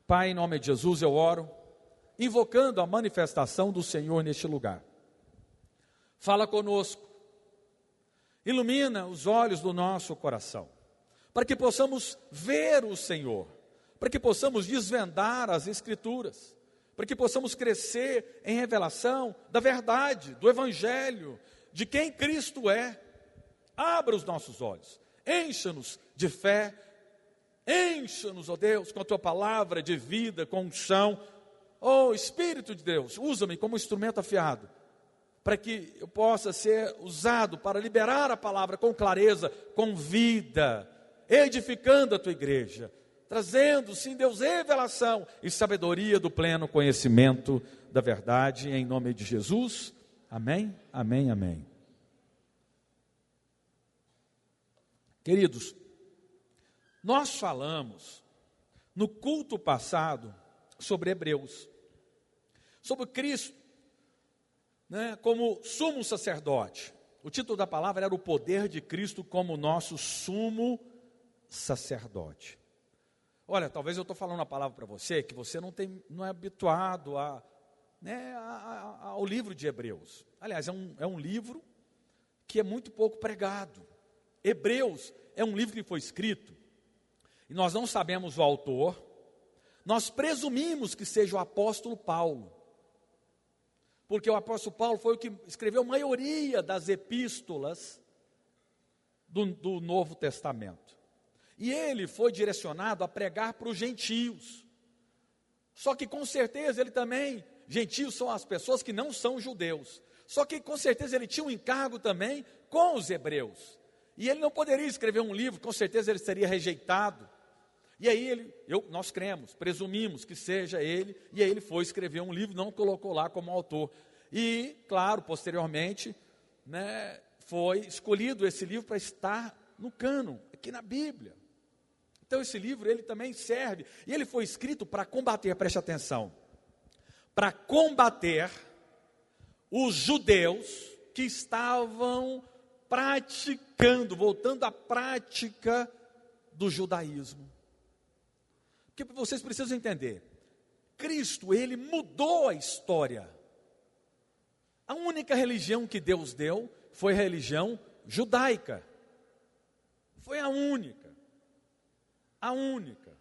Pai, em nome de Jesus eu oro, invocando a manifestação do Senhor neste lugar. Fala conosco, ilumina os olhos do nosso coração, para que possamos ver o Senhor, para que possamos desvendar as Escrituras, para que possamos crescer em revelação da verdade, do Evangelho, de quem Cristo é. Abra os nossos olhos, encha-nos de fé, encha-nos, ó Deus, com a Tua palavra de vida, com unção. Ó Espírito de Deus, usa-me como instrumento afiado, para que eu possa ser usado para liberar a palavra com clareza, com vida, edificando a Tua igreja, trazendo, sim, Deus, revelação e sabedoria do pleno conhecimento da verdade, em nome de Jesus. Amém, amém, amém. Queridos, nós falamos no culto passado sobre Hebreus, sobre Cristo, como sumo sacerdote. O título da palavra era o poder de Cristo como nosso sumo sacerdote. Olha, talvez eu estou falando uma palavra para você que você não é habituado ao livro de Hebreus. Aliás, é um livro que é muito pouco pregado. Hebreus é um livro que foi escrito, e nós não sabemos o autor, nós presumimos que seja o apóstolo Paulo, porque o apóstolo Paulo foi o que escreveu a maioria das epístolas do Novo Testamento. E ele foi direcionado a pregar para os gentios. Só que com certeza ele também, gentios são as pessoas que não são judeus. Só que com certeza ele tinha um encargo também com os hebreus. E ele não poderia escrever um livro, com certeza ele seria rejeitado. E aí nós cremos, presumimos que seja ele, e aí ele foi escrever um livro, não colocou lá como autor. E, claro, posteriormente, foi escolhido esse livro para estar no cânon, aqui na Bíblia. Então esse livro, ele também serve, e ele foi escrito para combater, preste atenção, para combater os judeus que estavam praticando, voltando à prática do judaísmo. Porque vocês precisam entender, Cristo, ele mudou a história. A única religião que Deus deu foi a religião judaica. Foi a única. A única.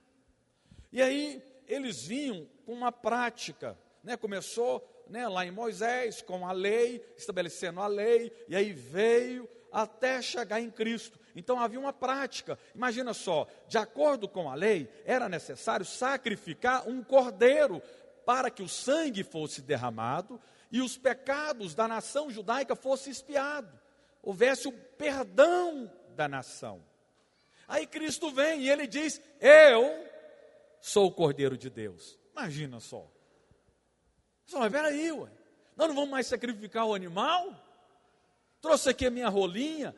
E aí, eles vinham com uma prática, começou lá em Moisés, com a lei, estabelecendo a lei, e aí veio até chegar em Cristo. Então havia uma prática, imagina só, de acordo com a lei, era necessário sacrificar um cordeiro, para que o sangue fosse derramado, e os pecados da nação judaica fossem expiados, houvesse o perdão da nação. Aí Cristo vem e ele diz, eu sou o Cordeiro de Deus. Imagina só. Mas peraí, nós não vamos mais sacrificar o animal? Trouxe aqui a minha rolinha,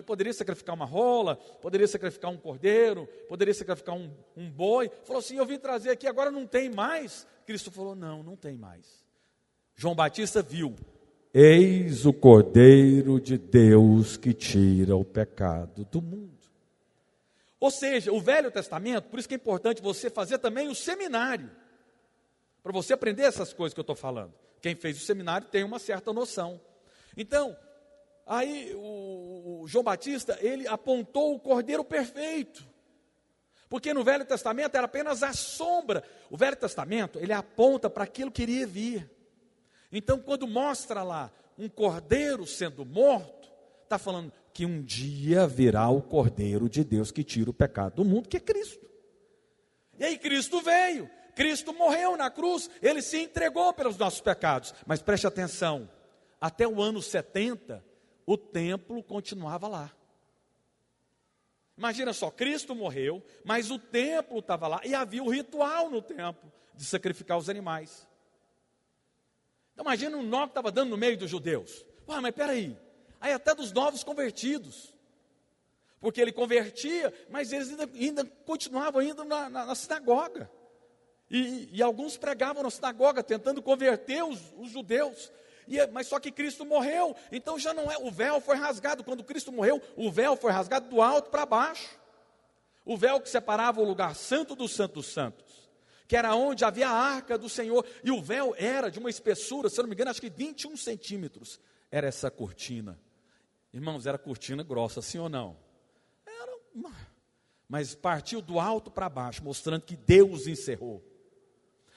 poderia sacrificar uma rola, poderia sacrificar um cordeiro, poderia sacrificar um boi. Falou assim, eu vim trazer aqui, agora não tem mais. Cristo falou, não tem mais. João Batista viu, eis o Cordeiro de Deus que tira o pecado do mundo. Ou seja, o Velho Testamento, por isso que é importante você fazer também o seminário, para você aprender essas coisas que eu estou falando. Quem fez o seminário tem uma certa noção. Então, aí o João Batista, ele apontou o Cordeiro perfeito, porque no Velho Testamento era apenas a sombra. O Velho Testamento, ele aponta para aquilo que iria vir. Então, quando mostra lá um cordeiro sendo morto, está falando que um dia virá o Cordeiro de Deus que tira o pecado do mundo, que é Cristo. E aí Cristo veio, Cristo morreu na cruz, ele se entregou pelos nossos pecados. Mas preste atenção, até o ano 70, o templo continuava lá. Imagina só, Cristo morreu, mas o templo estava lá, e havia o ritual no templo, de sacrificar os animais. Então imagina um nó que estava dando no meio dos judeus. Mas peraí, aí até dos novos convertidos, porque ele convertia, mas eles ainda continuavam indo na sinagoga, e alguns pregavam na sinagoga, tentando converter os judeus, mas só que Cristo morreu, então já não é, o véu foi rasgado. Quando Cristo morreu, o véu foi rasgado do alto para baixo, o véu que separava o lugar santo do santo dos santos, que era onde havia a arca do Senhor, e o véu era de uma espessura, se eu não me engano, acho que 21 centímetros, era essa cortina. Irmãos, era cortina grossa, sim ou não? Mas partiu do alto para baixo, mostrando que Deus encerrou.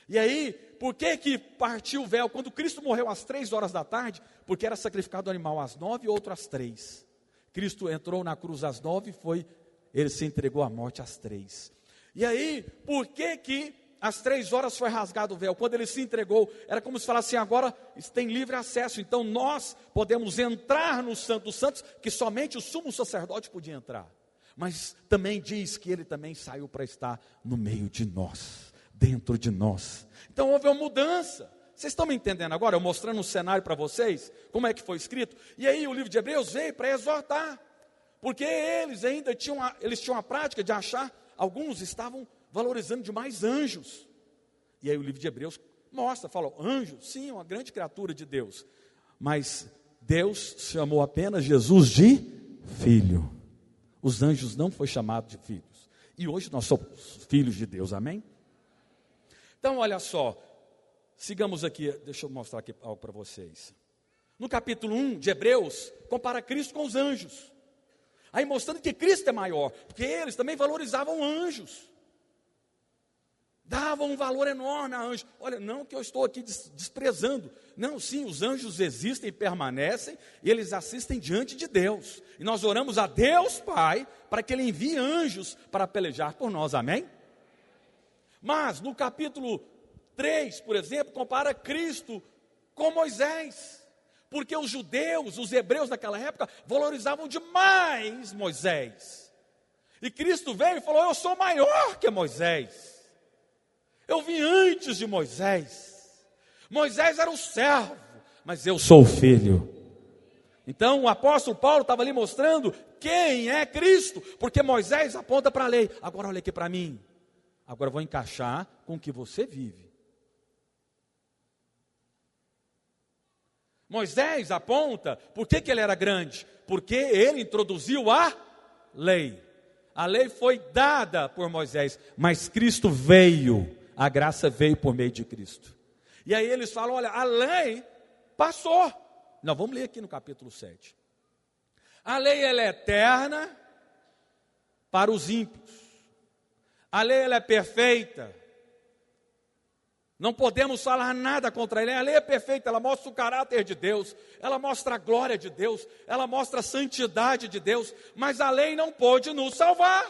E aí, por que partiu o véu? Quando Cristo morreu às 3 horas da tarde, porque era sacrificado o animal às 9 e outro às 3. Cristo entrou na cruz às 9 e ele se entregou à morte às 3. E aí, por que às 3 horas foi rasgado o véu? Quando ele se entregou, era como se falasse assim, agora tem livre acesso, então nós podemos entrar no Santo dos Santos, que somente o sumo sacerdote podia entrar. Mas também diz que ele também saiu para estar no meio de nós, dentro de nós. Então houve uma mudança. Vocês estão me entendendo agora? Eu mostrando um cenário para vocês, como é que foi escrito. E aí o livro de Hebreus veio para exortar, porque eles ainda tinham a prática de achar, alguns estavam valorizando demais anjos. E aí o livro de Hebreus fala, anjo, sim, uma grande criatura de Deus. Mas Deus chamou apenas Jesus de filho. Os anjos não foi chamado de filhos. E hoje nós somos filhos de Deus, amém? Então, olha só, sigamos aqui, deixa eu mostrar aqui algo para vocês. No capítulo 1 de Hebreus, compara Cristo com os anjos. Aí mostrando que Cristo é maior, porque eles também valorizavam anjos. Davam um valor enorme a anjos. Olha, não que eu estou aqui desprezando. Não, sim, os anjos existem e permanecem, e eles assistem diante de Deus. E nós oramos a Deus Pai, para que Ele envie anjos para pelejar por nós, amém? Mas no capítulo 3, por exemplo, compara Cristo com Moisés. Porque os judeus, os hebreus daquela época, valorizavam demais Moisés. E Cristo veio e falou, eu sou maior que Moisés. Eu vim antes de Moisés. Moisés era o servo, mas eu sou o filho. Então o apóstolo Paulo estava ali mostrando quem é Cristo, porque Moisés aponta para a lei. Agora olha aqui para mim. Agora eu vou encaixar com o que você vive. Moisés aponta, por que ele era grande? Porque ele introduziu a lei. A lei foi dada por Moisés, mas Cristo veio. A graça veio por meio de Cristo. E aí eles falam, olha, a lei passou. Nós vamos ler aqui no capítulo 7. A lei ela é eterna para os ímpios. A lei ela é perfeita. Não podemos falar nada contra a lei. A lei é perfeita, ela mostra o caráter de Deus, ela mostra a glória de Deus, ela mostra a santidade de Deus, mas a lei não pôde nos salvar.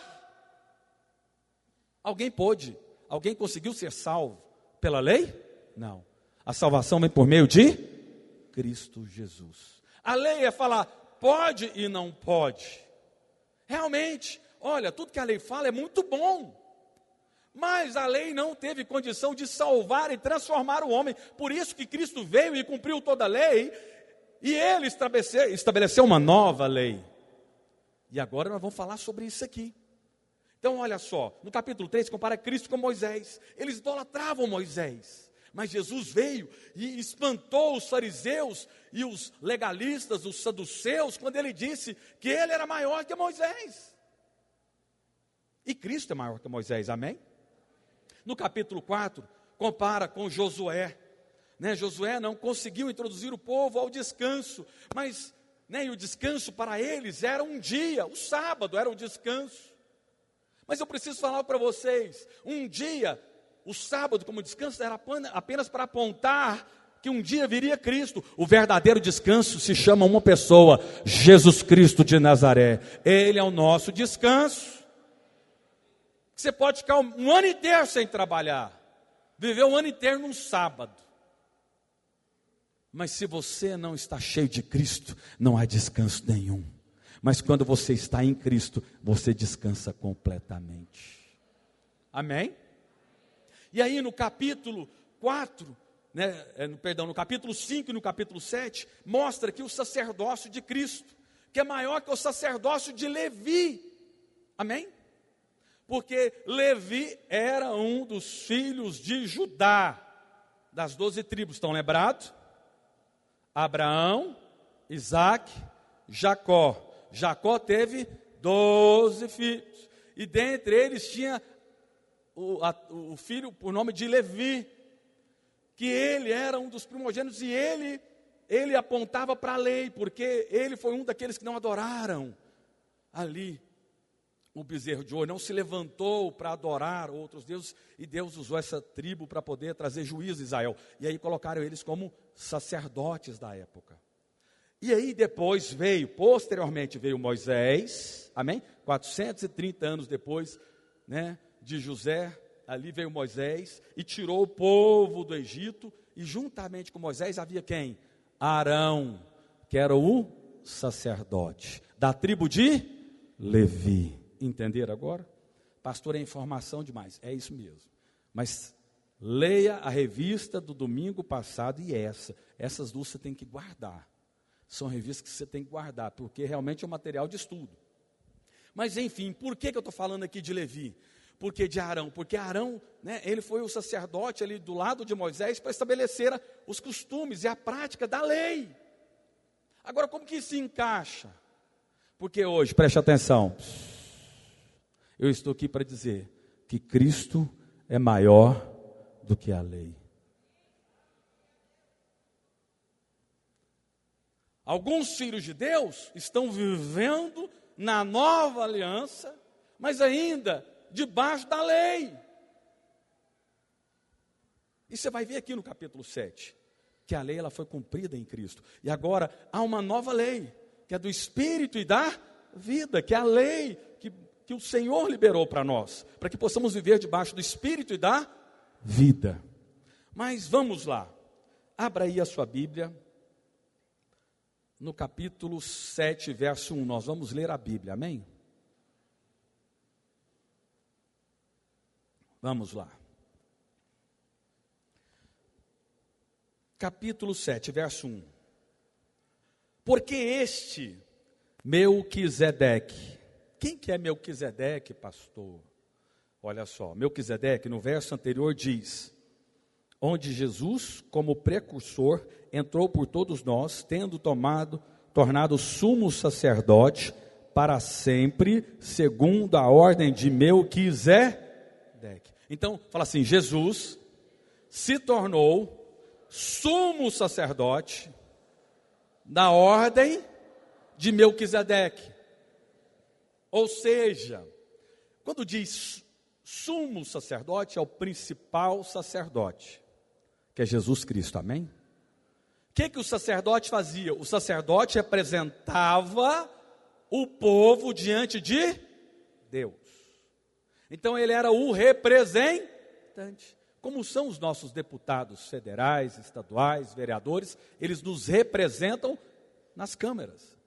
Alguém pôde? Alguém conseguiu ser salvo pela lei? Não. A salvação vem por meio de Cristo Jesus. A lei é falar pode e não pode. Realmente, olha, tudo que a lei fala é muito bom. Mas a lei não teve condição de salvar e transformar o homem. Por isso que Cristo veio e cumpriu toda a lei. E Ele estabeleceu uma nova lei. E agora nós vamos falar sobre isso aqui. Então olha só, no capítulo 3 compara Cristo com Moisés. Eles idolatravam Moisés. Mas Jesus veio e espantou os fariseus e os legalistas, os saduceus, quando Ele disse que Ele era maior que Moisés. E Cristo é maior que Moisés, amém? No capítulo 4, compara com Josué. Josué não conseguiu introduzir o povo ao descanso, mas e o descanso para eles era um dia, o sábado era um descanso. Mas eu preciso falar para vocês, um dia, o sábado como descanso era apenas para apontar que um dia viria Cristo. O verdadeiro descanso se chama uma pessoa, Jesus Cristo de Nazaré. Ele é o nosso descanso. Você pode ficar um ano inteiro sem trabalhar, viver um ano inteiro num sábado. Mas se você não está cheio de Cristo, não há descanso nenhum. Mas quando você está em Cristo, você descansa completamente. Amém? E aí no capítulo 4, no capítulo 5 e no capítulo 7, mostra que o sacerdócio de Cristo, que é maior que o sacerdócio de Levi. Amém? Porque Levi era um dos filhos de Judá, das 12 tribos, estão lembrados? Abraão, Isaac, Jacó. Jacó teve 12 filhos, e dentre eles tinha o filho por nome de Levi, que ele era um dos primogênitos e ele apontava para a lei, porque ele foi um daqueles que não adoraram ali o bezerro de ouro, não se levantou para adorar outros deuses, e Deus usou essa tribo para poder trazer juízo a Israel, e aí colocaram eles como sacerdotes da época. E aí depois posteriormente veio Moisés, amém? 430 anos depois, né, de José, ali veio Moisés e tirou o povo do Egito, e juntamente com Moisés havia quem? Arão, que era o sacerdote, da tribo de Levi. Entenderam agora? Pastor, é informação demais, é isso mesmo. Mas leia a revista do domingo passado e essas duas você tem que guardar. São revistas que você tem que guardar, porque realmente é um material de estudo. Mas enfim, por que eu estou falando aqui de Levi? Porque de Arão? Porque Arão, né, ele foi o sacerdote ali do lado de Moisés para estabelecer os costumes e a prática da lei. Agora, como que isso se encaixa? Porque hoje, preste atenção, eu estou aqui para dizer que Cristo é maior do que a lei. Alguns filhos de Deus estão vivendo na nova aliança, mas ainda debaixo da lei. E você vai ver aqui no capítulo 7, que a lei ela foi cumprida em Cristo. E agora há uma nova lei, que é do Espírito e da vida, que é a lei que o Senhor liberou para nós, para que possamos viver debaixo do Espírito e da vida. Mas vamos lá, abra aí a sua Bíblia, no capítulo 7, verso 1, nós vamos ler a Bíblia, amém? Vamos lá. Capítulo 7, verso 1. Porque este Melquisedeque, quem que é Melquisedeque, pastor? Olha só, Melquisedeque no verso anterior diz, onde Jesus, como precursor, entrou por todos nós, tendo tornado sumo sacerdote para sempre, segundo a ordem de Melquisedeque. Então, fala assim, Jesus se tornou sumo sacerdote da ordem de Melquisedeque. Ou seja, quando diz sumo sacerdote, é o principal sacerdote, que é Jesus Cristo, amém? O que o sacerdote fazia? O sacerdote representava o povo diante de Deus. Então ele era o representante. Como são os nossos deputados federais, estaduais, vereadores, eles nos representam nas câmeras.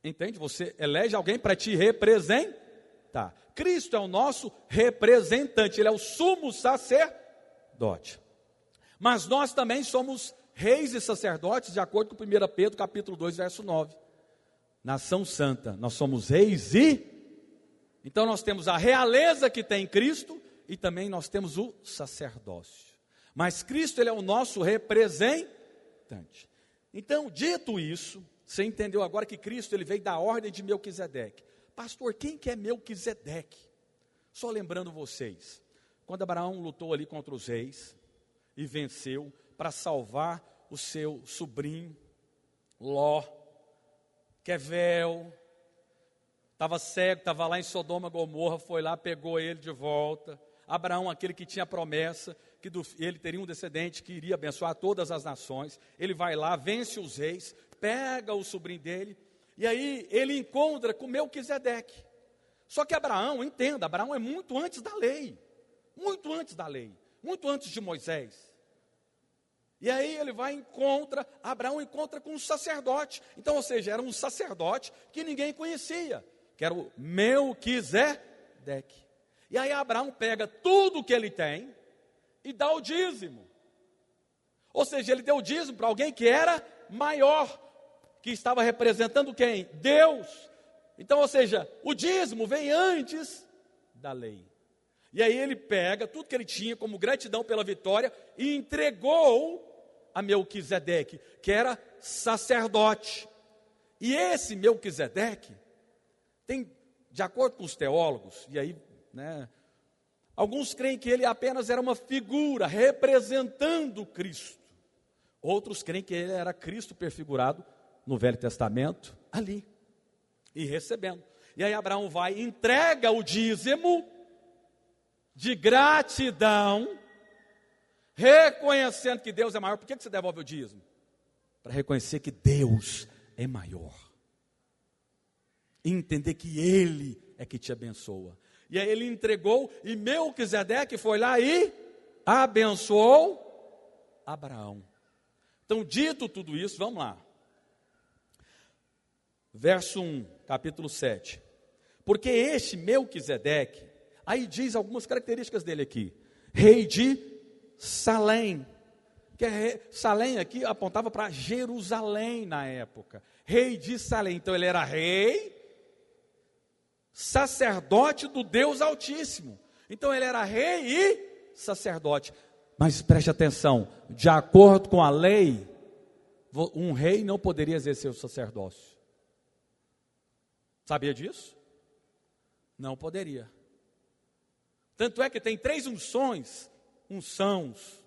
Entende? Você elege alguém para te representar. Cristo é o nosso representante, ele é o sumo sacerdote. Mas nós também somos reis e sacerdotes, de acordo com 1 Pedro capítulo 2, verso 9. Nação santa, nós somos reis e... Então nós temos a realeza que tem Cristo e também nós temos o sacerdócio. Mas Cristo, ele é o nosso representante. Então, dito isso, você entendeu agora que Cristo, ele veio da ordem de Melquisedeque. Pastor, quem que é Melquisedeque? Só lembrando vocês, quando Abraão lutou ali contra os reis e venceu para salvar o seu sobrinho, Ló, que é véu, estava cego, estava lá em Sodoma, Gomorra, foi lá, pegou ele de volta. Abraão, aquele que tinha promessa, que ele teria um descendente que iria abençoar todas as nações. Ele vai lá, vence os reis, pega o sobrinho dele, e aí ele encontra com Melquisedeque. Só que Abraão, entenda, Abraão é muito antes da lei, muito antes da lei, muito antes de Moisés. E aí ele Abraão encontra com um sacerdote. Então, ou seja, era um sacerdote que ninguém conhecia, que era o Melquisedeque. E aí Abraão pega tudo que ele tem e dá o dízimo. Ou seja, ele deu o dízimo para alguém que era maior, que estava representando quem? Deus. Então, ou seja, o dízimo vem antes da lei. E aí ele pega tudo que ele tinha como gratidão pela vitória e entregou a Melquisedeque, que era sacerdote. E esse Melquisedeque tem, de acordo com os teólogos, e aí, né, Alguns creem que ele apenas era uma figura representando Cristo. Outros creem que ele era Cristo perfigurado no Velho Testamento, ali, e recebendo. E aí Abraão vai e entrega o dízimo de gratidão, reconhecendo que Deus é maior. Por que você devolve o dízimo? Para reconhecer que Deus é maior. E entender que Ele é que te abençoa. E aí ele entregou, e Melquisedeque foi lá e abençoou Abraão. Então, dito tudo isso, vamos lá. Verso 1, capítulo 7. Porque este Melquisedeque, aí diz algumas características dele aqui. Rei de Salém. Salém aqui apontava para Jerusalém na época. Rei de Salém. Então ele era rei, sacerdote do Deus Altíssimo. Então ele era rei e sacerdote. Mas preste atenção, de acordo com a lei, um rei não poderia exercer o sacerdócio. Sabia disso? Não poderia. Tanto é que tem 3 unções. Unções.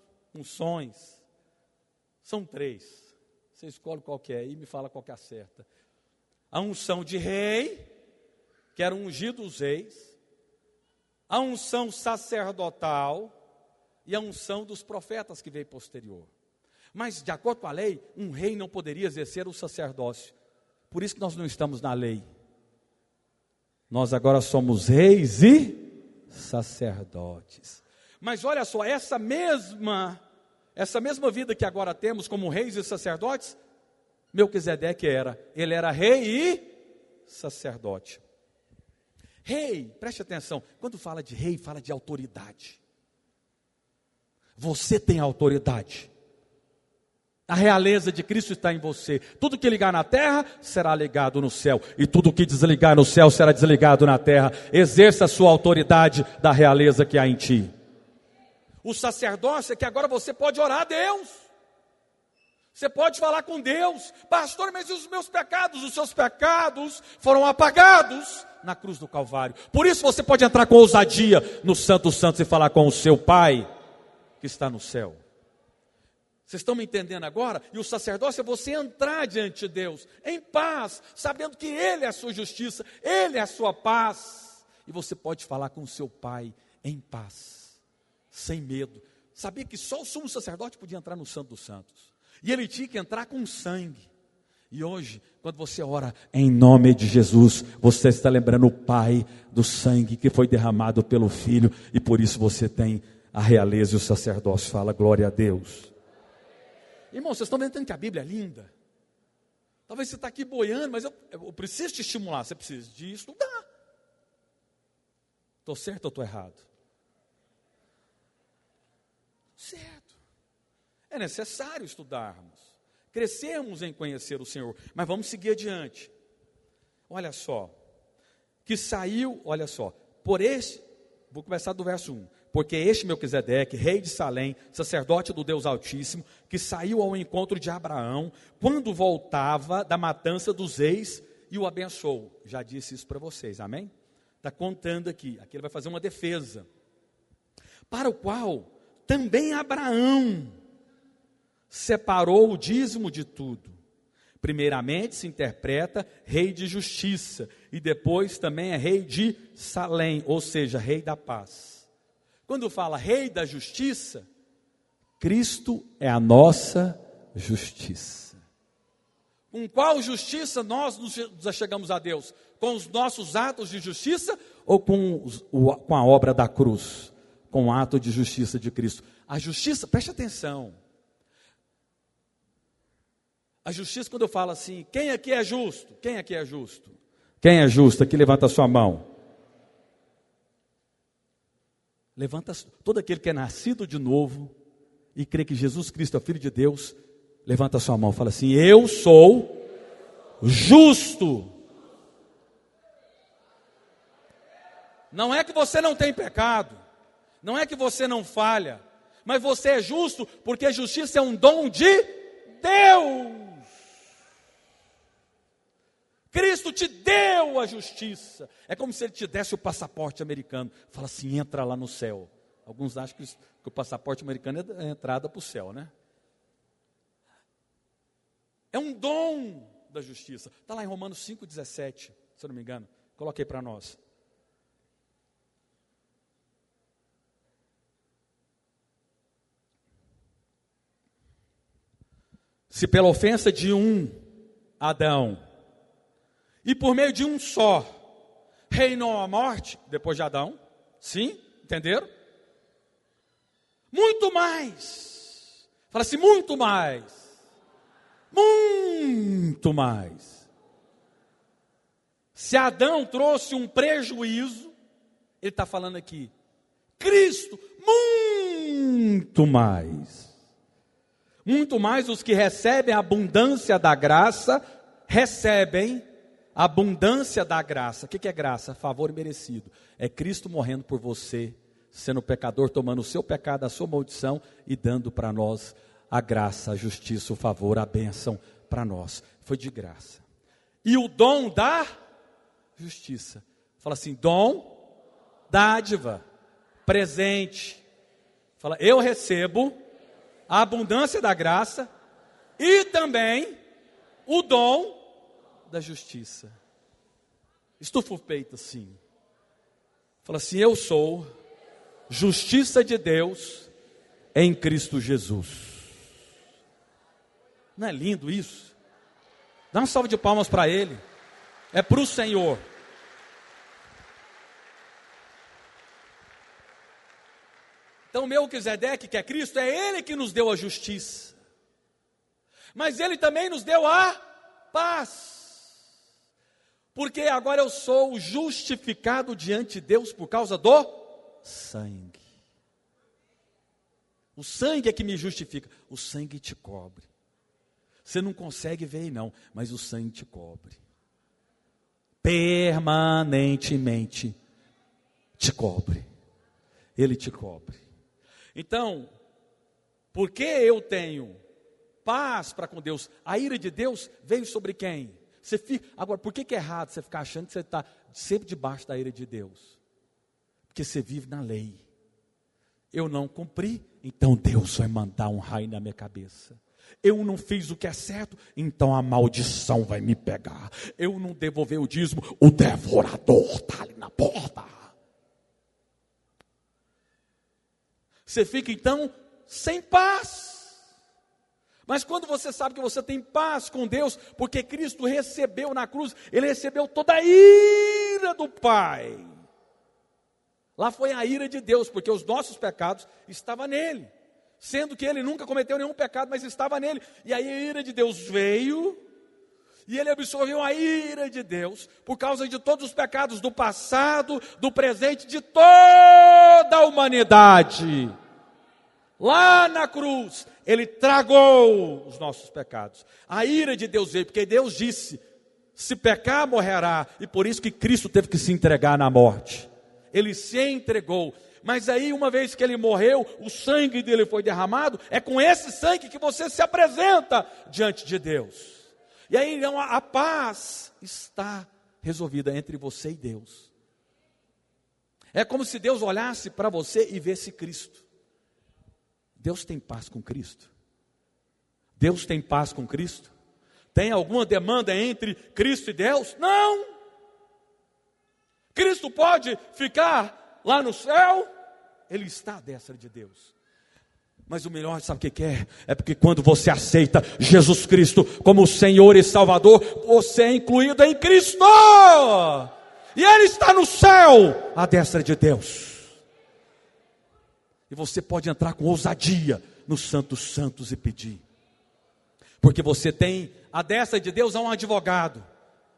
São 3. Você escolhe qual que é e me fala qual que é a certa. A unção de rei, que era ungir dos reis. A unção sacerdotal e a unção dos profetas que veio posterior. Mas, de acordo com a lei, um rei não poderia exercer o sacerdócio. Por isso que nós não estamos na lei. Nós agora somos reis e sacerdotes. Mas olha só, essa mesma vida que agora temos como reis e sacerdotes, Melquisedeque ele era rei e sacerdote. Rei, preste atenção, quando fala de rei, fala de autoridade. Você tem autoridade. A realeza de Cristo está em você. Tudo que ligar na terra, será ligado no céu. E tudo que desligar no céu, será desligado na terra. Exerça a sua autoridade da realeza que há em ti. O sacerdócio é que agora você pode orar a Deus. Você pode falar com Deus. Pastor, mas e os meus pecados? Os seus pecados foram apagados na cruz do Calvário. Por isso você pode entrar com ousadia no Santo dos Santos e falar com o seu Pai que está no céu. Vocês estão me entendendo agora? E o sacerdócio é você entrar diante de Deus em paz, sabendo que Ele é a sua justiça, Ele é a sua paz. E você pode falar com o seu Pai em paz, sem medo. Sabia que só o sumo sacerdote podia entrar no Santo dos Santos. E ele tinha que entrar com sangue. E hoje, quando você ora em nome de Jesus, você está lembrando o Pai do sangue que foi derramado pelo Filho. E por isso você tem a realeza e o sacerdócio. Fala glória a Deus. Irmão, vocês estão vendo que a Bíblia é linda? Talvez você está aqui boiando, mas eu preciso te estimular. Você precisa de estudar. Estou certo ou estou errado? Certo. É necessário estudarmos, crescermos em conhecer o Senhor. Mas vamos seguir adiante. Olha só. Vou começar do verso 1. Porque este Melquisedeque, rei de Salém, sacerdote do Deus Altíssimo, que saiu ao encontro de Abraão, quando voltava da matança dos reis, e o abençoou. Já disse isso para vocês, amém? Está contando aqui ele vai fazer uma defesa. Para o qual também Abraão separou o dízimo de tudo. Primeiramente se interpreta rei de justiça, e depois também é rei de Salém, ou seja, rei da paz. Quando fala rei da justiça, Cristo é a nossa justiça. Com qual justiça nós nos achegamos a Deus? Com os nossos atos de justiça ou com a obra da cruz? Com o ato de justiça de Cristo. A justiça, preste atenção. A justiça, quando eu falo assim, quem aqui é justo? Quem aqui é justo? Quem é justo? Aqui levanta a sua mão. Levanta, todo aquele que é nascido de novo e crê que Jesus Cristo é o Filho de Deus, levanta a sua mão e fala assim: eu sou justo. Não é que você não tem pecado, não é que você não falha, mas você é justo porque a justiça é um dom de Deus. Cristo te deu a justiça. É como se ele te desse o passaporte americano. Fala assim, entra lá no céu. Alguns acham que o passaporte americano é a entrada para o céu, né? É um dom da justiça. Está lá em Romanos 5,17, se eu não me engano. Coloquei para nós. Se pela ofensa de um Adão, e por meio de um só, reinou a morte, depois de Adão, sim, entenderam? Muito mais, fala assim, muito mais, muito mais. Se Adão trouxe um prejuízo, ele está falando aqui, Cristo, muito mais os que recebem a abundância da graça, recebem a abundância da graça. O que é graça? Favor merecido. É Cristo morrendo por você, sendo pecador, tomando o seu pecado, a sua maldição e dando para nós a graça, a justiça, o favor, a bênção para nós. Foi de graça. E o dom da justiça. Fala assim, dom, dádiva, presente. Fala, eu recebo a abundância da graça e também o dom da justiça. Estufa o peito assim. Fala assim, eu sou justiça de Deus em Cristo Jesus. Não é lindo isso? Dá uma salva de palmas para Ele. É para o Senhor. Então Melquisedeque, que é Cristo, é Ele que nos deu a justiça. Mas Ele também nos deu a paz. Porque agora eu sou justificado diante de Deus por causa do sangue. O sangue é que me justifica. O sangue te cobre. Você não consegue ver não, mas o sangue te cobre. Permanentemente te cobre. Ele te cobre. Então, porque eu tenho paz para com Deus, a ira de Deus veio sobre quem? Agora, por que é errado você ficar achando que você está sempre debaixo da ira de Deus? Porque você vive na lei. Eu não cumpri, então Deus vai mandar um raio na minha cabeça. Eu não fiz o que é certo, então a maldição vai me pegar. Eu não devolvi o dízimo, o devorador está ali na porta. Você fica então sem paz. Mas quando você sabe que você tem paz com Deus, porque Cristo recebeu na cruz, Ele recebeu toda a ira do Pai. Lá foi a ira de Deus, porque os nossos pecados estavam nele. Sendo que Ele nunca cometeu nenhum pecado, mas estava nele. E aí a ira de Deus veio, e Ele absorveu a ira de Deus, por causa de todos os pecados do passado, do presente, de toda a humanidade. Lá na cruz, Ele tragou os nossos pecados. A ira de Deus veio, porque Deus disse, se pecar, morrerá. E por isso que Cristo teve que se entregar na morte. Ele se entregou. Mas aí, uma vez que Ele morreu, o sangue dele foi derramado, é com esse sangue que você se apresenta diante de Deus. E aí, então, a paz está resolvida entre você e Deus. É como se Deus olhasse para você e visse Cristo. Deus tem paz com Cristo? Deus tem paz com Cristo? Tem alguma demanda entre Cristo e Deus? Não! Cristo pode ficar lá no céu? Ele está à destra de Deus. Mas o melhor, sabe o que é? É porque quando você aceita Jesus Cristo como Senhor e Salvador, você é incluído em Cristo! E Ele está no céu, à destra de Deus. E você pode entrar com ousadia no Santo dos Santos e pedir. Porque você tem, à destra de Deus há um advogado,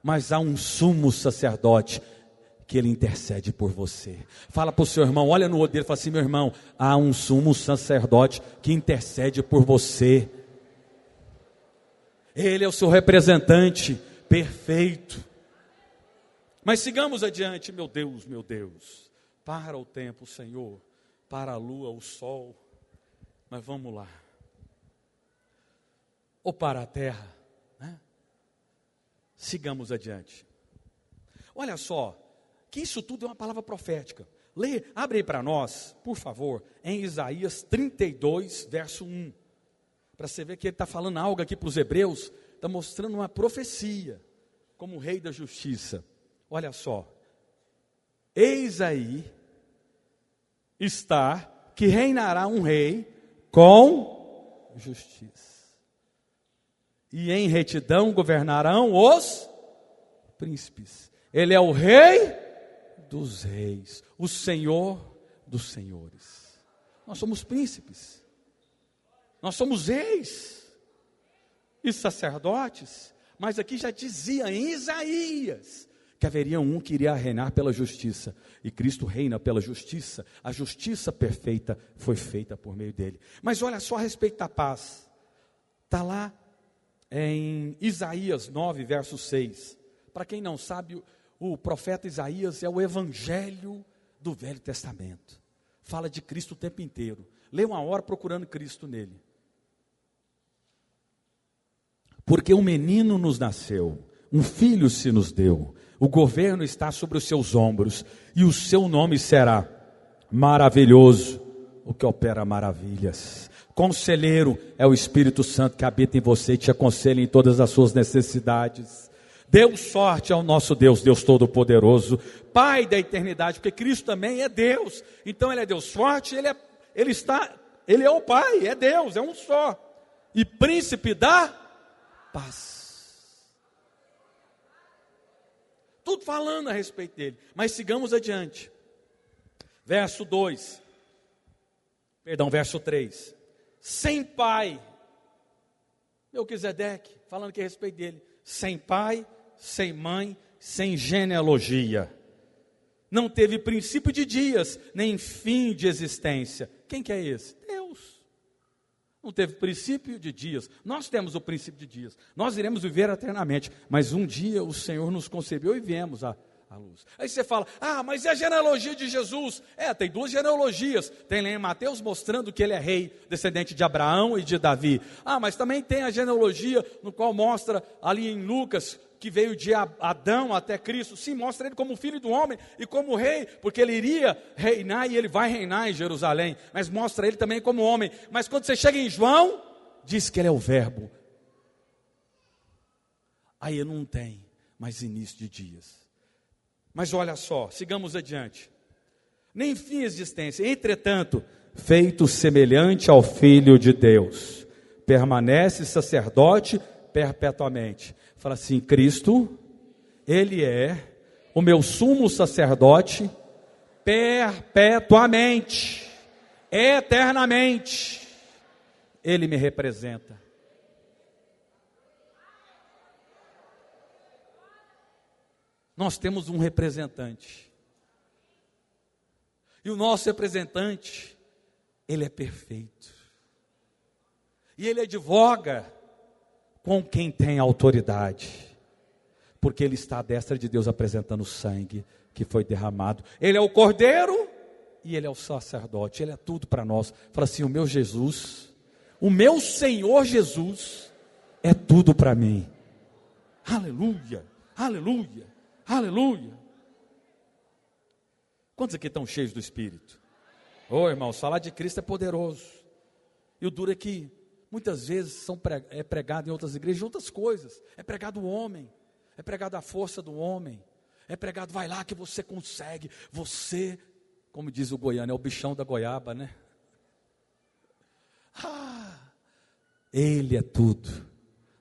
mas há um sumo sacerdote, que Ele intercede por você. Fala para o seu irmão, olha no olho dele e fala assim, meu irmão, há um sumo sacerdote que intercede por você. Ele é o seu representante perfeito. Mas sigamos adiante, meu Deus, meu Deus. Para o tempo, Senhor. Para a lua, o sol. Mas vamos lá. Ou para a terra, né? Sigamos adiante. Olha só, que isso tudo é uma palavra profética. Abre aí para nós, por favor, em Isaías 32, verso 1. Para você ver que ele está falando algo aqui para os hebreus, está mostrando uma profecia, como o rei da justiça. Olha só, eis aí está que reinará um rei com justiça, e em retidão governarão os príncipes. Ele é o rei dos reis, o Senhor dos senhores. Nós somos príncipes, nós somos reis e sacerdotes, mas aqui já dizia em Isaías que haveria um que iria reinar pela justiça, e Cristo reina pela justiça. A justiça perfeita foi feita por meio dele. Mas olha só a respeito da paz, está lá em Isaías 9, verso 6. Para quem não sabe, o profeta Isaías é o evangelho do Velho Testamento. Fala de Cristo o tempo inteiro. Lê uma hora procurando Cristo nele. Porque um menino nos nasceu, um filho se nos deu, o governo está sobre os seus ombros, e o seu nome será Maravilhoso, o que opera maravilhas. Conselheiro é o Espírito Santo que habita em você e te aconselha em todas as suas necessidades. Deus sorte ao nosso Deus, Deus Todo-Poderoso, Pai da eternidade, porque Cristo também é Deus. Então ele é Deus forte, ele é o Pai, é Deus, é um só. E príncipe da paz. Tudo falando a respeito dele. Mas sigamos adiante. Verso 3. Sem pai. Melquisedeque, falando aqui a respeito dele. Sem pai, sem mãe, sem genealogia. Não teve princípio de dias, nem fim de existência. Quem que é esse? Deus. Não teve princípio de dias. Nós temos o princípio de dias. Nós iremos viver eternamente. Mas um dia o Senhor nos concebeu e viemos à luz. Aí você fala, mas é a genealogia de Jesus? Tem duas genealogias. Tem lá em Mateus mostrando que ele é rei, descendente de Abraão e de Davi. Mas também tem a genealogia no qual mostra ali em Lucas que veio de Adão até Cristo. Sim, mostra ele como filho do homem e como rei, porque ele iria reinar e ele vai reinar em Jerusalém. Mas mostra ele também como homem. Mas quando você chega em João, diz que ele é o verbo. Aí ele não tem mais início de dias. Mas olha só, sigamos adiante. Nem fim de existência, entretanto, feito semelhante ao Filho de Deus, permanece sacerdote perpetuamente. Fala assim, Cristo, Ele é o meu sumo sacerdote perpetuamente, eternamente. Ele me representa. Nós temos um representante. E o nosso representante, ele é perfeito. E ele advoga com quem tem autoridade. Porque ele está à destra de Deus apresentando o sangue que foi derramado. Ele é o Cordeiro e ele é o sacerdote. Ele é tudo para nós. Fala assim, o meu Jesus, o meu Senhor Jesus é tudo para mim. Aleluia, aleluia, aleluia. Quantos aqui estão cheios do Espírito? Irmãos, falar de Cristo é poderoso. E o duro é que muitas vezes é pregado em outras igrejas outras coisas. É pregado o homem, é pregado a força do homem, é pregado, vai lá que você consegue. Você, como diz o goiano, é o bichão da goiaba, né? Ele é tudo.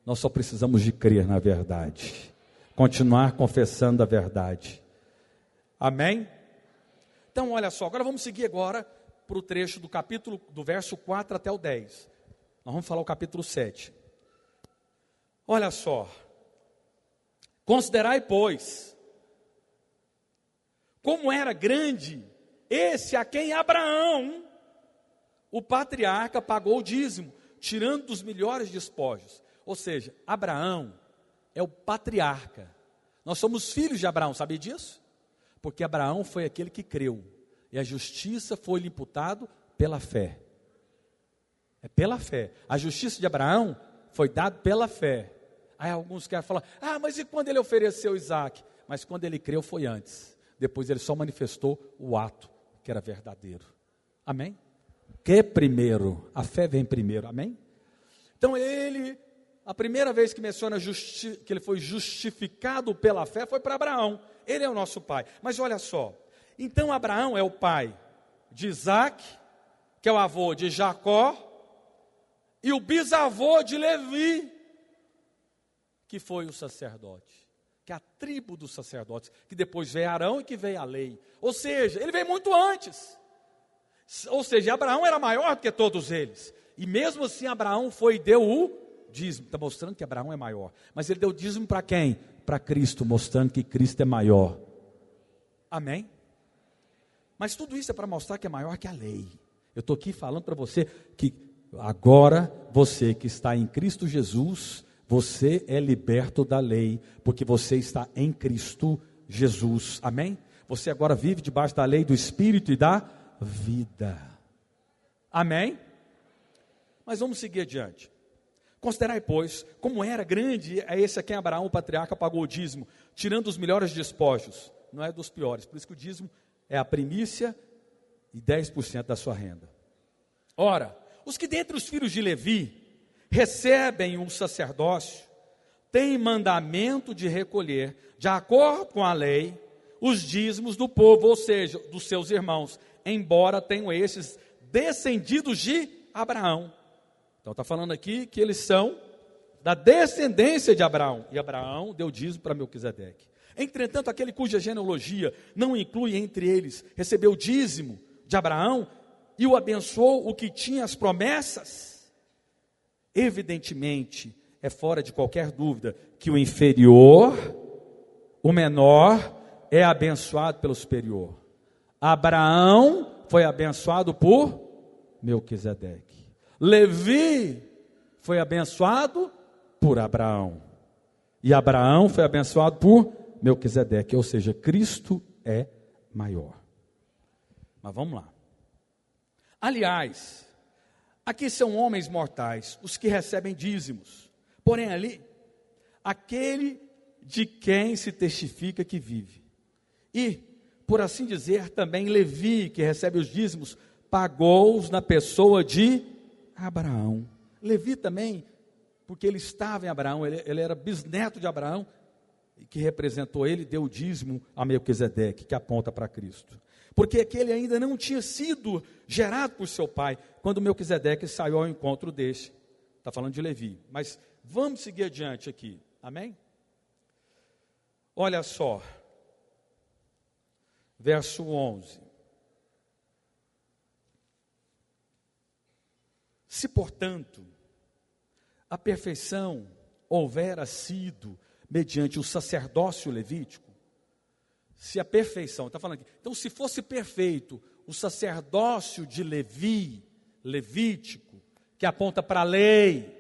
Nós só precisamos de crer na verdade, continuar confessando a verdade. Amém? Então olha só, agora vamos seguir agora para o trecho do capítulo, do verso 4 até o 10. Nós vamos falar o capítulo 7. Olha só. Considerai, pois, como era grande esse a quem Abraão, o patriarca, pagou o dízimo, tirando dos melhores despojos. Ou seja, Abraão é o patriarca. Nós somos filhos de Abraão, sabia disso? Porque Abraão foi aquele que creu, e a justiça foi lhe imputado pela fé. É pela fé. A justiça de Abraão foi dada pela fé. Aí alguns querem falar, mas e quando ele ofereceu Isaac? Mas quando ele creu foi antes. Depois ele só manifestou o ato que era verdadeiro. Amém? Que primeiro, a fé vem primeiro, amém? Então a primeira vez que menciona que ele foi justificado pela fé foi para Abraão. Ele é o nosso pai. Mas olha só, então Abraão é o pai de Isaac, que é o avô de Jacó, e o bisavô de Levi, que foi o sacerdote, que é a tribo dos sacerdotes, que depois veio Arão e que veio a lei. Ou seja, ele veio muito antes. Ou seja, Abraão era maior do que todos eles. E mesmo assim Abraão foi e deu o dízimo. Está mostrando que Abraão é maior. Mas ele deu o dízimo para quem? Para Cristo, mostrando que Cristo é maior. Amém? Mas tudo isso é para mostrar que é maior que a lei. Eu estou aqui falando para você que agora você que está em Cristo Jesus, você é liberto da lei, porque você está em Cristo Jesus. Amém? Você agora vive debaixo da lei do Espírito e da vida. Amém? Mas vamos seguir adiante. Considerai, pois, como era grande a esse a quem Abraão, o patriarca, pagou o dízimo, tirando os melhores despojos, não é dos piores. Por isso que o dízimo é a primícia e 10% da sua renda. Ora, os que dentre os filhos de Levi recebem um sacerdócio, têm mandamento de recolher, de acordo com a lei, os dízimos do povo, ou seja, dos seus irmãos, embora tenham esses descendidos de Abraão. Então está falando aqui que eles são da descendência de Abraão, e Abraão deu dízimo para Melquisedeque. Entretanto, aquele cuja genealogia não inclui entre eles, recebeu o dízimo de Abraão e o abençoou, o que tinha as promessas, evidentemente é fora de qualquer dúvida que o inferior, o menor, é abençoado pelo superior. Abraão foi abençoado por Melquisedeque. Levi foi abençoado por Abraão. E Abraão foi abençoado por Melquisedeque. Ou seja, Cristo é maior. Mas vamos lá. Aliás, aqui são homens mortais, os que recebem dízimos. Porém ali, aquele de quem se testifica que vive. E, por assim dizer, também Levi, que recebe os dízimos, pagou-os na pessoa de Abraão. Levi também, porque ele estava em Abraão, ele era bisneto de Abraão, que representou ele, deu o dízimo a Melquisedeque, que aponta para Cristo. Porque aquele ainda não tinha sido gerado por seu pai, quando Melquisedeque saiu ao encontro deste. Está falando de Levi. Mas vamos seguir adiante aqui. Amém? Olha só. Verso 11. Se, portanto, a perfeição houvera sido mediante o sacerdócio levítico, se a perfeição, está falando aqui, então se fosse perfeito o sacerdócio de Levi, levítico, que aponta para a lei,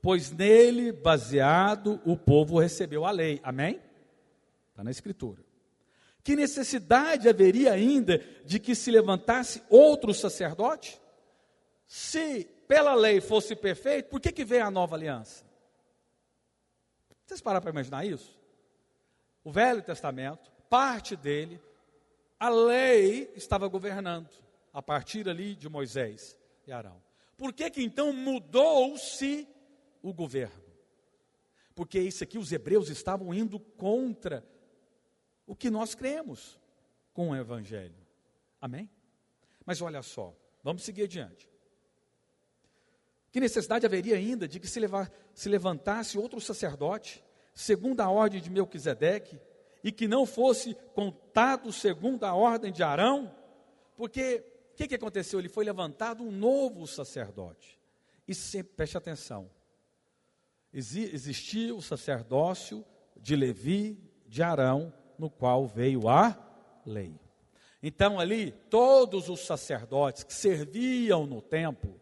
pois nele, baseado, o povo recebeu a lei, amém? Está na Escritura. Que necessidade haveria ainda de que se levantasse outro sacerdote? Se pela lei fosse perfeito, por que veio a nova aliança? Vocês pararam para imaginar isso? O Velho Testamento, parte dele, a lei estava governando, a partir ali de Moisés e Arão. Por que então mudou-se o governo? Porque isso aqui, os hebreus estavam indo contra o que nós cremos com o Evangelho. Amém? Mas olha só, vamos seguir adiante. Que necessidade haveria ainda de que se levantasse outro sacerdote, segundo a ordem de Melquisedeque, e que não fosse contado segundo a ordem de Arão? Porque, o que aconteceu? Ele foi levantado um novo sacerdote. E sempre, preste atenção, existia o sacerdócio de Levi, de Arão, no qual veio a lei. Então ali, todos os sacerdotes que serviam no templo,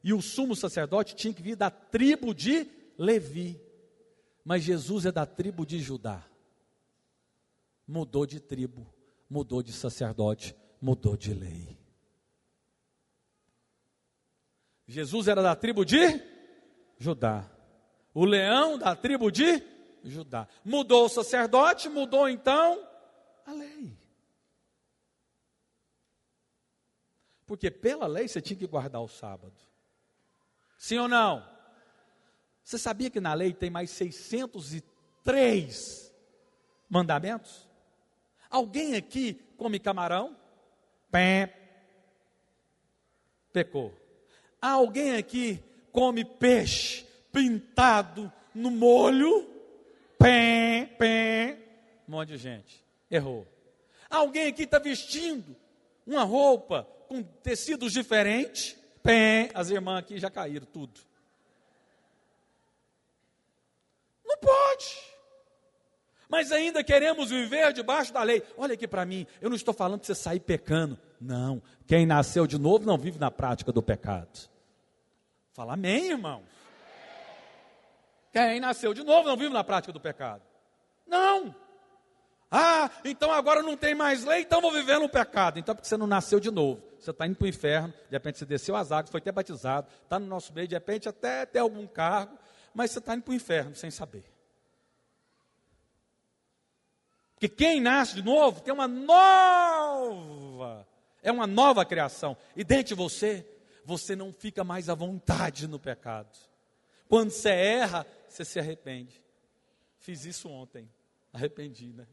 e o sumo sacerdote tinha que vir da tribo de Levi. Mas Jesus é da tribo de Judá. Mudou de tribo, mudou de sacerdote, mudou de lei. Jesus era da tribo de Judá. O leão da tribo de Judá. Mudou o sacerdote, mudou então a lei. Porque pela lei você tinha que guardar o sábado. Sim ou não? Você sabia que na lei tem mais 603 mandamentos? Alguém aqui come camarão? Pecou. Alguém aqui come peixe pintado no molho? Um monte de gente. Errou. Alguém aqui está vestindo uma roupa com tecidos diferentes? As irmãs aqui já caíram tudo. Não pode. Mas ainda queremos viver debaixo da lei. Olha aqui para mim, eu não estou falando para você sair pecando. Não, quem nasceu de novo não vive na prática do pecado. Fala amém, irmãos. Quem nasceu de novo não vive na prática do pecado. Não. Então agora não tem mais lei, então vou viver no pecado. Então porque você não nasceu de novo. Você está indo para o inferno, de repente você desceu as águas, foi até batizado, está no nosso meio, de repente até ter algum cargo, mas você está indo para o inferno sem saber. Porque quem nasce de novo tem uma nova criação. E dentro de você, você não fica mais à vontade no pecado. Quando você erra, você se arrepende. Fiz isso ontem, arrependi, né?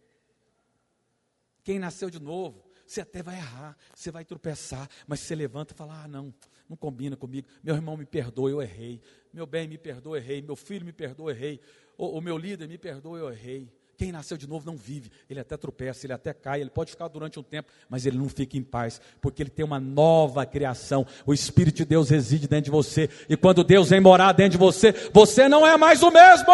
Quem nasceu de novo, você até vai errar, você vai tropeçar, mas você levanta e fala, não combina comigo, meu irmão me perdoa, eu errei, meu bem me perdoa, eu errei, meu filho me perdoa, eu errei, o meu líder me perdoa, eu errei. Quem nasceu de novo não vive, ele até tropeça, ele até cai, ele pode ficar durante um tempo, mas ele não fica em paz, porque ele tem uma nova criação, o Espírito de Deus reside dentro de você, e quando Deus vem morar dentro de você, você não é mais o mesmo,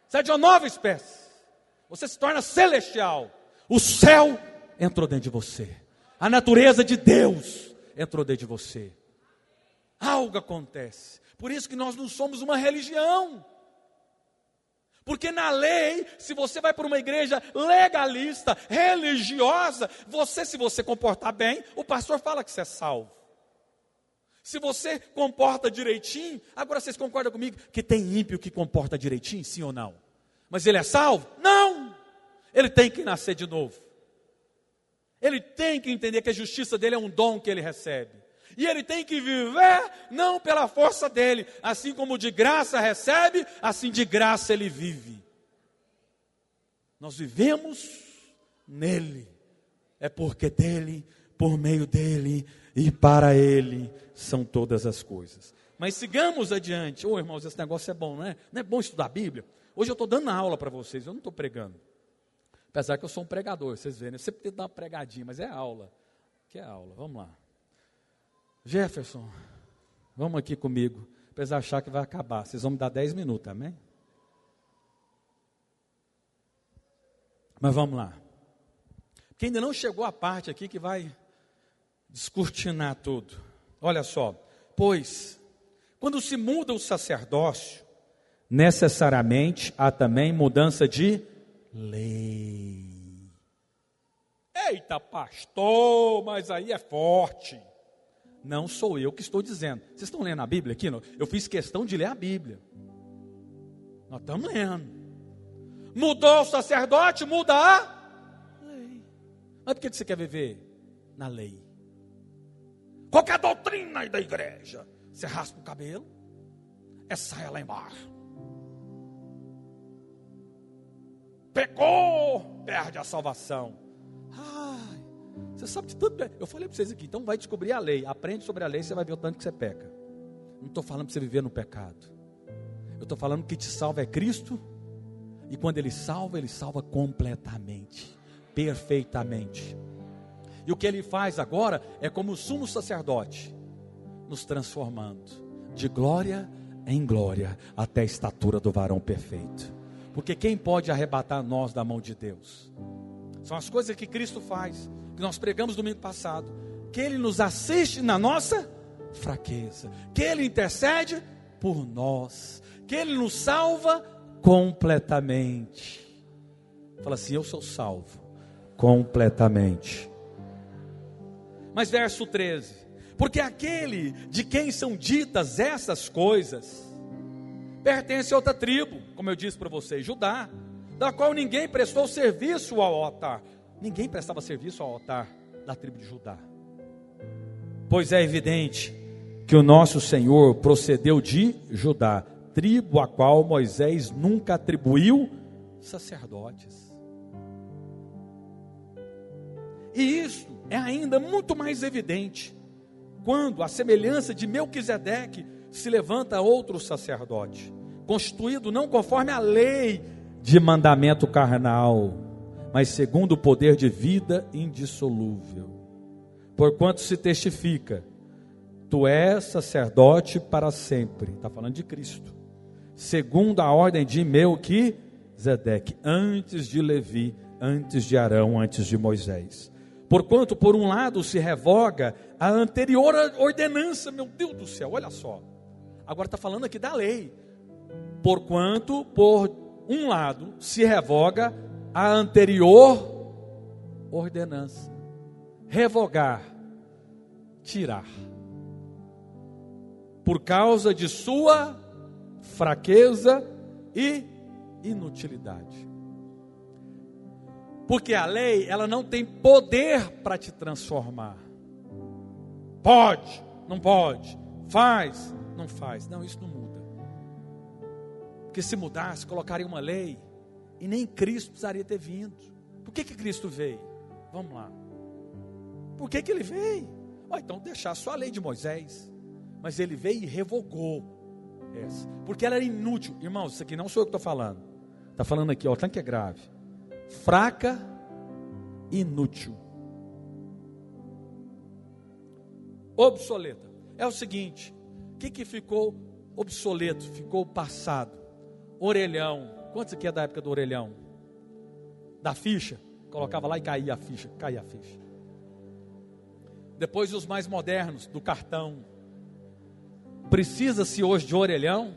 você é de uma nova espécie, você se torna celestial, o céu entrou dentro de você, a natureza de Deus entrou dentro de você, algo acontece, por isso que nós não somos uma religião, porque na lei, se você vai para uma igreja legalista, religiosa, se você comportar bem, o pastor fala que você é salvo. Se você comporta direitinho, agora vocês concordam comigo que tem ímpio que comporta direitinho, sim ou não? Mas ele é salvo? Não! Ele tem que nascer de novo. Ele tem que entender que a justiça dele é um dom que ele recebe. E ele tem que viver não pela força dele, assim como de graça recebe, assim de graça ele vive. Nós vivemos nele, é porque dele, por meio dele e para ele são todas as coisas. Mas sigamos adiante. Irmãos, esse negócio é bom, não é? Não é bom estudar a Bíblia? Hoje eu estou dando aula para vocês, eu não estou pregando. Apesar que eu sou um pregador, vocês verem, eu sempre tento dar uma pregadinha, mas é aula. Que é aula, vamos lá. Jefferson, vamos aqui comigo, apesar de achar que vai acabar, vocês vão me dar 10 minutos, amém? Mas vamos lá, porque ainda não chegou a parte aqui que vai descortinar tudo, olha só, pois, quando se muda o sacerdócio, necessariamente há também mudança de lei. Eita pastor, mas aí é forte. Não sou eu que estou dizendo. Vocês estão lendo a Bíblia aqui? Não? Eu fiz questão de ler a Bíblia. Nós estamos lendo. Mudou o sacerdote, muda a lei. Mas por que você quer viver na lei? Qual que é a doutrina aí da igreja? Você raspa o cabelo, saia lá embaixo. Pecou, perde a salvação. Você sabe de tudo. Eu falei para vocês aqui, então vai descobrir a lei. Aprende sobre a lei, você vai ver o tanto que você peca. Não estou falando para você viver no pecado. Eu estou falando que te salva é Cristo. E quando Ele salva completamente, perfeitamente. E o que Ele faz agora é como o sumo sacerdote, nos transformando de glória em glória, até a estatura do varão perfeito. Porque quem pode arrebatar nós da mão de Deus? São as coisas que Cristo faz, que nós pregamos domingo passado, que Ele nos assiste na nossa fraqueza, que Ele intercede por nós, que Ele nos salva completamente. Fala assim, eu sou salvo completamente. Mas verso 13, porque aquele de quem são ditas essas coisas, pertence a outra tribo, como eu disse para vocês, Judá, da qual ninguém prestou serviço ao altar. Ninguém prestava serviço ao altar da tribo de Judá. Pois é evidente que o nosso Senhor procedeu de Judá, tribo a qual Moisés nunca atribuiu sacerdotes. E isso é ainda muito mais evidente quando, à semelhança de Melquisedeque, se levanta outro sacerdote, constituído não conforme a lei de mandamento carnal, mas segundo o poder de vida indissolúvel. Porquanto se testifica: tu és sacerdote para sempre. Está falando de Cristo. Segundo a ordem de Melquisedeque, antes de Levi, antes de Arão, antes de Moisés. Porquanto, por um lado, se revoga a anterior ordenança. Meu Deus do céu, olha só. Agora está falando aqui da lei. Porquanto, por um lado, se revoga a anterior ordenança. Revogar, tirar. Por causa de sua fraqueza e inutilidade. Porque a lei, ela não tem poder para te transformar. Pode, não pode, faz, não faz. Não, isso não muda. Porque se mudasse, colocaria uma lei e nem Cristo precisaria ter vindo. Por que Cristo veio? Vamos lá. Por que ele veio? Então deixar só a lei de Moisés. Mas ele veio e revogou essa, porque ela era inútil. Irmãos, isso aqui não sou eu que estou falando. Está falando aqui, ó, tanto que é grave. Fraca, inútil, obsoleta. É o seguinte: o que ficou obsoleto? Ficou passado. Orelhão. Quantos aqui é da época do orelhão? Da ficha? Colocava lá e caía a ficha. Depois os mais modernos, do cartão. Precisa-se hoje de orelhão?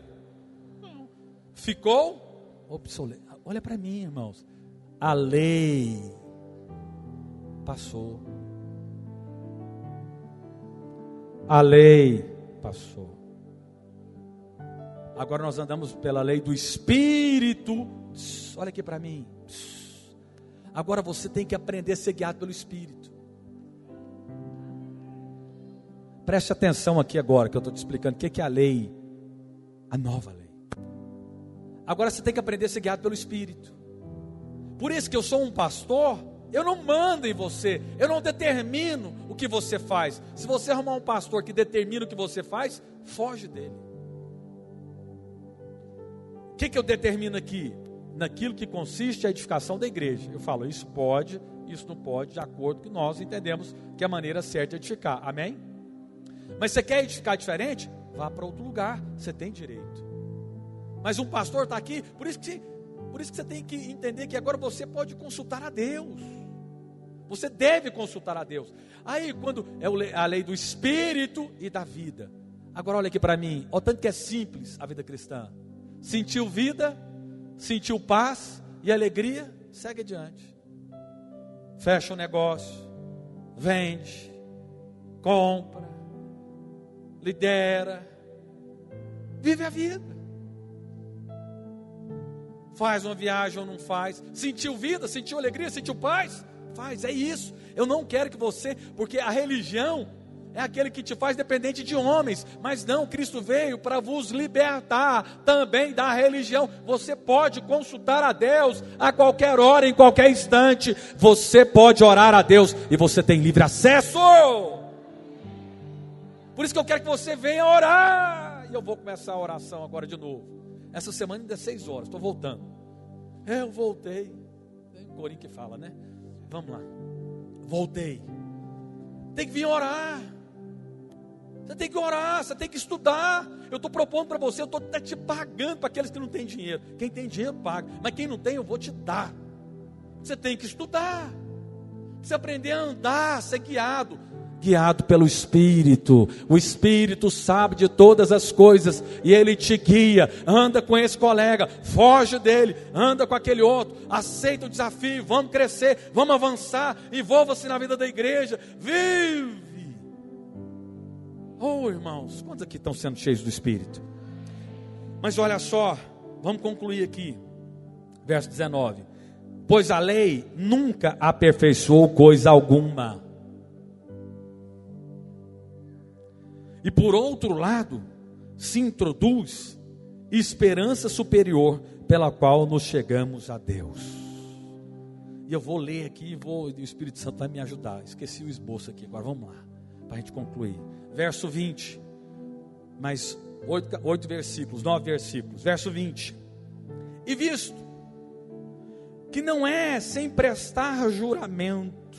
Não. Ficou obsoleto. Olha para mim, irmãos. A lei passou. A lei passou. Agora nós andamos pela lei do Espírito. Olha aqui para mim. Agora você tem que aprender a ser guiado pelo Espírito. Preste atenção aqui agora que eu estou te explicando o que é a lei, a nova lei. Agora você tem que aprender a ser guiado pelo Espírito. Por isso que eu sou um pastor, eu não mando em você, eu não determino o que você faz. Se você arrumar um pastor que determina o que você faz, foge dele. O que eu determino aqui? Naquilo que consiste a edificação da igreja. Eu falo, isso pode, isso não pode, de acordo com que nós entendemos que é a maneira certa de edificar. Amém? Mas você quer edificar diferente? Vá para outro lugar, você tem direito. Mas um pastor está aqui, por isso que você tem que entender que agora você pode consultar a Deus. Você deve consultar a Deus. Aí quando é a lei do Espírito e da vida. Agora olha aqui para mim, olha o tanto que é simples a vida cristã. Sentiu vida, sentiu paz e alegria, segue adiante. Fecha o negócio, vende, compra, lidera, vive a vida. Faz uma viagem ou não faz. Sentiu vida, sentiu alegria, sentiu paz? Faz, é isso. Eu não quero que você, porque a religião é aquele que te faz dependente de homens. Mas não, Cristo veio para vos libertar também da religião. Você pode consultar a Deus a qualquer hora, em qualquer instante. Você pode orar a Deus e você tem livre acesso. Por isso que eu quero que você venha orar. E eu vou começar a oração agora de novo. Essa semana ainda é 6 horas, estou voltando. Eu voltei. Tem um corinho que fala, né? Vamos lá. Voltei. Tem que vir orar. Você tem que orar, você tem que estudar. Eu estou propondo para você, eu estou até te pagando para aqueles que não têm dinheiro. Quem tem dinheiro paga, mas quem não tem eu vou te dar. Você tem que estudar. Você aprender a andar, ser guiado. Guiado pelo Espírito. O Espírito sabe de todas as coisas e Ele te guia. Anda com esse colega, foge dele, anda com aquele outro, aceita o desafio, vamos crescer, vamos avançar, envolva-se na vida da igreja, vive. Oh irmãos, quantos aqui estão sendo cheios do Espírito? Mas olha só, vamos concluir aqui, verso 19. Pois a lei nunca aperfeiçoou coisa alguma. E por outro lado, se introduz esperança superior pela qual nos chegamos a Deus. E eu vou ler aqui, e o Espírito Santo vai me ajudar. Esqueci o esboço aqui, agora vamos lá, para a gente concluir. Verso 20, mais 8 versículos, 9 versículos. Verso 20. E visto que não é sem prestar juramento,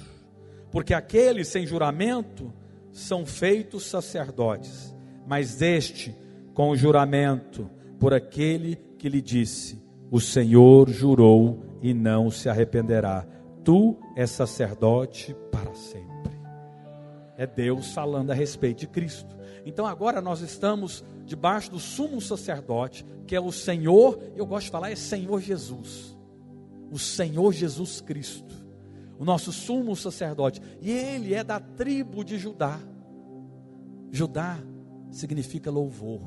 porque aqueles sem juramento são feitos sacerdotes, mas este com o juramento, por aquele que lhe disse: o Senhor jurou e não se arrependerá, tu és sacerdote para sempre. É Deus falando a respeito de Cristo. Então agora nós estamos debaixo do sumo sacerdote, que é o Senhor, eu gosto de falar, é Senhor Jesus, o Senhor Jesus Cristo, o nosso sumo sacerdote, e ele é da tribo de Judá. Judá significa louvor.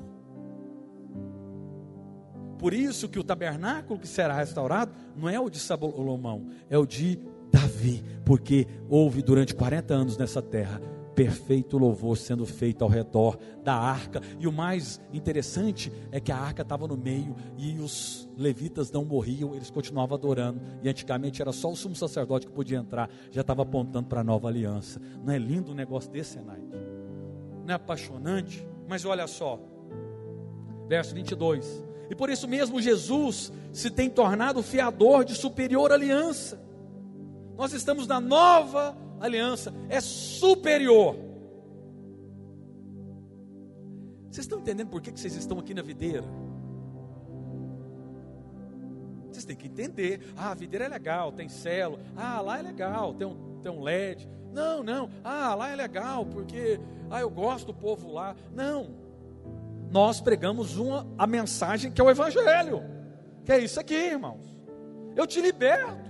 Por isso que o tabernáculo que será restaurado não é o de Salomão, é o de Davi, porque houve durante 40 anos nessa terra perfeito louvor sendo feito ao redor da arca. E o mais interessante é que a arca estava no meio e os levitas não morriam, eles continuavam adorando. E antigamente era só o sumo sacerdote que podia entrar, já estava apontando para a nova aliança. Não é lindo um negócio desse, Senai? Não é apaixonante? Mas olha só, verso 22. E por isso mesmo Jesus se tem tornado fiador de superior aliança. Nós estamos na nova aliança, é superior. Vocês estão entendendo por que vocês estão aqui na videira? Vocês têm que entender. A videira é legal, tem célula. Lá é legal, tem um LED. Não, lá é legal, porque eu gosto do povo lá. Não, nós pregamos a mensagem que é o Evangelho, que é isso aqui, irmãos. Eu te liberto,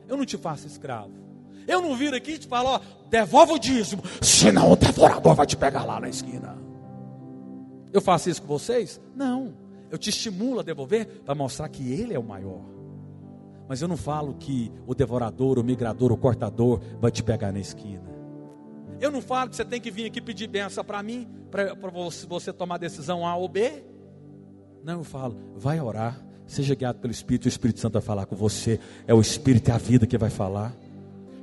eu não te faço escravo. Eu não viro aqui e te falo, devolve o dízimo, senão o devorador vai te pegar lá na esquina. Eu faço isso com vocês? Não, eu te estimulo a devolver para mostrar que ele é o maior. Mas eu não falo que o devorador, o migrador, o cortador vai te pegar na esquina. Eu não falo que você tem que vir aqui pedir bênção para mim, para você tomar decisão A ou B. Não, eu falo, vai orar, seja guiado pelo Espírito, o Espírito Santo vai falar com você. É o Espírito e a vida que vai falar.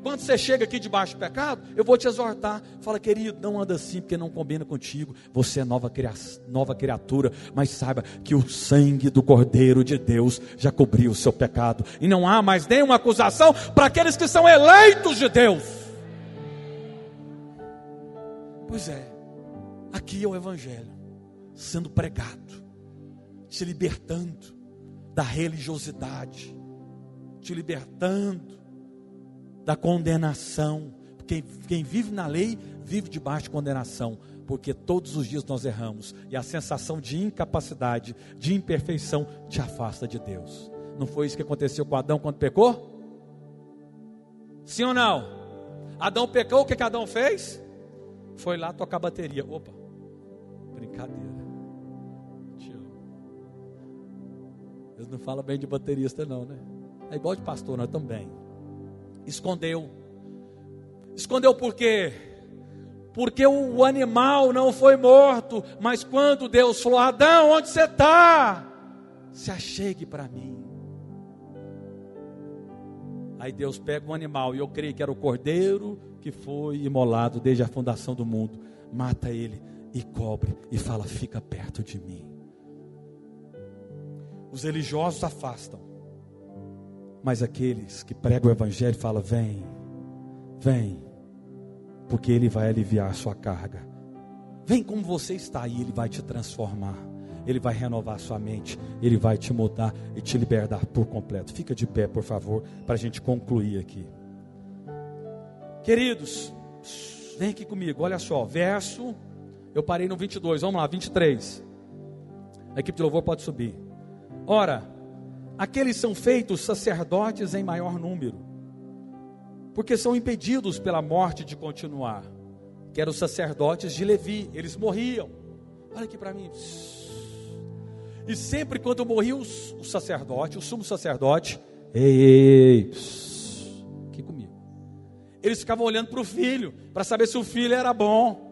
Quando você chega aqui debaixo do pecado, eu vou te exortar. Fala, querido, não anda assim porque não combina contigo. Você é nova criatura. Mas saiba que o sangue do Cordeiro de Deus já cobriu o seu pecado. E não há mais nenhuma acusação para aqueles que são eleitos de Deus. Pois é, aqui é o Evangelho sendo pregado, te libertando da religiosidade, te libertando da condenação. Quem vive na lei, vive debaixo de condenação, porque todos os dias nós erramos, e a sensação de incapacidade, de imperfeição, te afasta de Deus. Não foi isso que aconteceu com Adão quando pecou? Sim ou não? Adão pecou, o que Adão fez? Foi lá tocar bateria. Opa, brincadeira, te amo. Deus não fala bem de baterista não, né? É igual de pastor, nós também. Escondeu por quê? Porque o animal não foi morto, mas quando Deus falou, Adão, onde você está? Se achegue para mim. Aí Deus pega um animal, e eu creio que era o cordeiro que foi imolado desde a fundação do mundo, mata ele e cobre, e fala, fica perto de mim. Os religiosos afastam, mas aqueles que pregam o Evangelho falam, vem, porque ele vai aliviar a sua carga. Vem como você está, e ele vai te transformar, ele vai renovar a sua mente, ele vai te mudar e te libertar por completo. Fica de pé, por favor, para a gente concluir aqui. Queridos, vem aqui comigo, olha só, eu parei no 22, vamos lá, 23. A equipe de louvor pode subir. Ora, aqueles são feitos sacerdotes em maior número, porque são impedidos pela morte de continuar, que eram os sacerdotes de Levi, eles morriam. Olha aqui para mim. E sempre quando morria o sacerdote, o sumo sacerdote, ei, aqui comigo. Eles ficavam olhando para o filho, para saber se o filho era bom.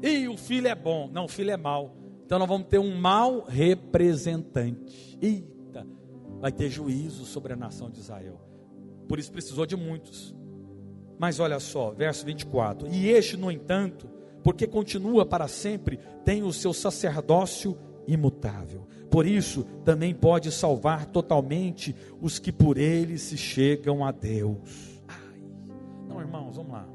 E o filho é bom, não, o filho é mau. Então nós vamos ter um mau representante. Eita, vai ter juízo sobre a nação de Israel. Por isso precisou de muitos. Mas olha só, verso 24. E este, no entanto, porque continua para sempre, tem o seu sacerdócio imutável. Por isso, também pode salvar totalmente os que por ele se chegam a Deus. Ai, não, irmãos, vamos lá.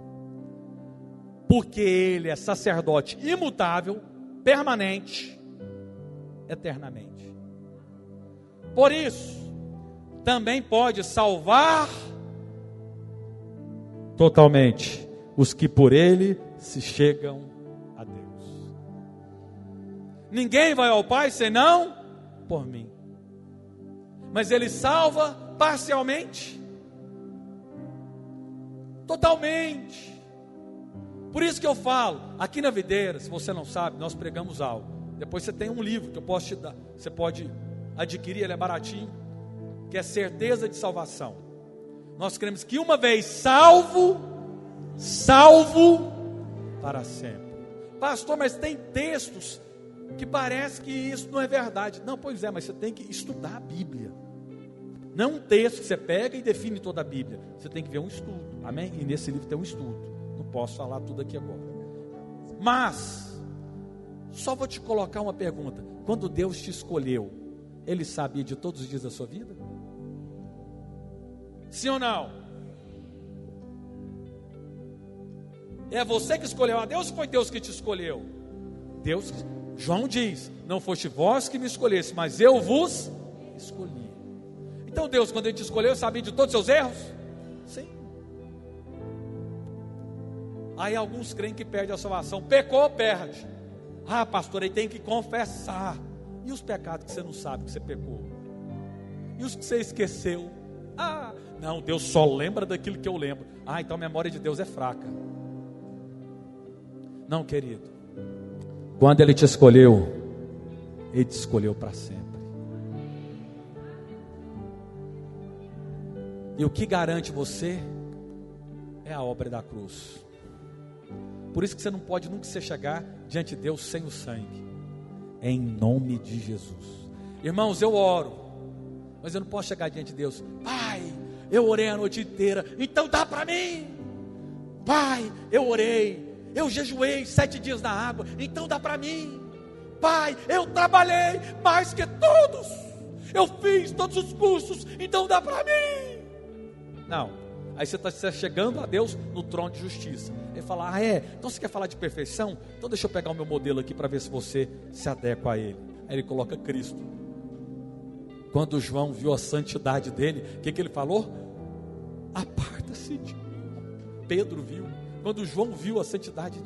Porque ele é sacerdote imutável, permanente, eternamente. Por isso, também pode salvar totalmente os que por ele se chegam a Deus. Ninguém vai ao Pai senão por mim. Mas ele salva parcialmente, totalmente. Por isso que eu falo, aqui na Videira, se você não sabe, nós pregamos algo. Depois você tem um livro que eu posso te dar, você pode adquirir, ele é baratinho, que é certeza de salvação. Nós cremos que uma vez salvo para sempre. Pastor, mas tem textos que parece que isso não é verdade. Não, pois é, mas você tem que estudar a Bíblia. Não é um texto que você pega e define toda a Bíblia. Você tem que ver um estudo, amém? E nesse livro tem um estudo. Não posso falar tudo aqui agora. Mas, só vou te colocar uma pergunta. Quando Deus te escolheu, Ele sabia de todos os dias da sua vida? Sim ou não? É você que escolheu a Deus ou foi Deus que te escolheu? Deus, João diz, não foste vós que me escolhesse, mas eu vos escolhi. Então Deus, quando Ele te escolheu, sabia de todos os seus erros? Sim. Aí alguns creem que perde a salvação. Pecou, perde. Ah, pastor, aí tem que confessar. E os pecados que você não sabe que você pecou? E os que você esqueceu? Ah, não, Deus só lembra daquilo que eu lembro. Ah, então a memória de Deus é fraca. Não, querido. Quando Ele te escolheu, Ele te escolheu para sempre. E o que garante você é a obra da cruz. Por isso que você não pode nunca se chegar diante de Deus sem o sangue. Em nome de Jesus. Irmãos, eu oro, mas eu não posso chegar diante de Deus. Pai, eu orei a noite inteira, então dá para mim. Pai, eu orei, eu jejuei 7 dias na água, então dá para mim. Pai, eu trabalhei mais que todos, eu fiz todos os cursos, então dá para mim. Não, aí você está chegando a Deus no trono de justiça. Ele fala, então você quer falar de perfeição? Então deixa eu pegar o meu modelo aqui para ver se você se adequa a ele. Aí ele coloca Cristo. Quando João viu a santidade dele, o que ele falou? Aparta-se de mim. Pedro viu. Quando João viu a santidade